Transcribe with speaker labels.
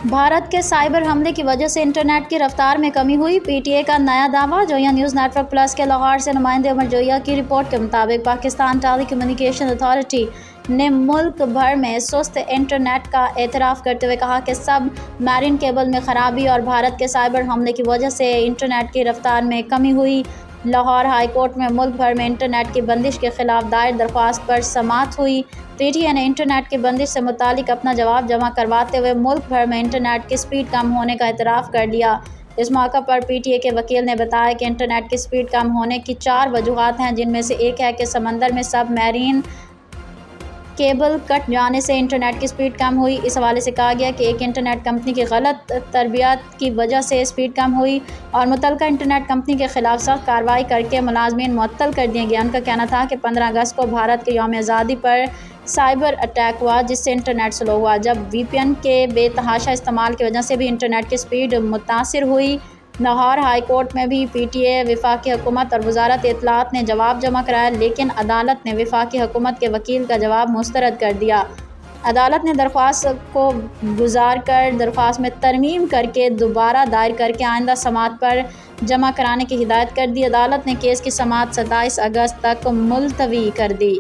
Speaker 1: بھارت کے سائبر حملے کی وجہ سے انٹرنیٹ کی رفتار میں کمی ہوئی، پی ٹی اے کا نیا دعویٰ۔ جویا نیوز نیٹ ورک پلس کے لاہور سے نمائندے عمر جویا کی رپورٹ کے مطابق پاکستان ٹیلی کمیونیکیشن اتھارٹی نے ملک بھر میں سست انٹرنیٹ کا اعتراف کرتے ہوئے کہا کہ سب میرین کیبل میں خرابی اور بھارت کے سائبر حملے کی وجہ سے انٹرنیٹ کی رفتار میں کمی ہوئی۔ لاہور ہائی کورٹ میں ملک بھر میں انٹرنیٹ کی بندش کے خلاف دائر درخواست پر سماعت ہوئی۔ پی ٹی اے نے انٹرنیٹ کی بندش سے متعلق اپنا جواب جمع کرواتے ہوئے ملک بھر میں انٹرنیٹ کی سپیڈ کم ہونے کا اعتراف کر لیا۔ اس موقع پر پی ٹی اے کے وکیل نے بتایا کہ انٹرنیٹ کی سپیڈ کم ہونے کی 4 وجوہات ہیں، جن میں سے ایک ہے کہ سمندر میں سب میرین کیبل کٹ جانے سے انٹرنیٹ کی سپیڈ کم ہوئی۔ اس حوالے سے کہا گیا کہ ایک انٹرنیٹ کمپنی کی غلط تربیت کی وجہ سے سپیڈ کم ہوئی اور متعلقہ انٹرنیٹ کمپنی کے خلاف سخت کارروائی کر کے ملازمین معطل کر دیے گئے۔ ان کا کہنا تھا کہ 15 اگست کو بھارت کے یوم آزادی پر سائبر اٹیک ہوا، جس سے انٹرنیٹ سلو ہوا، جب وی پی این کے بے تحاشا استعمال کی وجہ سے بھی انٹرنیٹ کی سپیڈ متاثر ہوئی۔ لاہور ہائی کورٹ میں بھی پی ٹی اے، وفاقی حکومت اور وزارت اطلاعات نے جواب جمع کرایا، لیکن عدالت نے وفاقی حکومت کے وکیل کا جواب مسترد کر دیا۔ عدالت نے درخواست کو گزار کر درخواست میں ترمیم کر کے دوبارہ دائر کر کے آئندہ سماعت پر جمع کرانے کی ہدایت کر دی۔ عدالت نے کیس کی سماعت 27 اگست تک ملتوی کر دی۔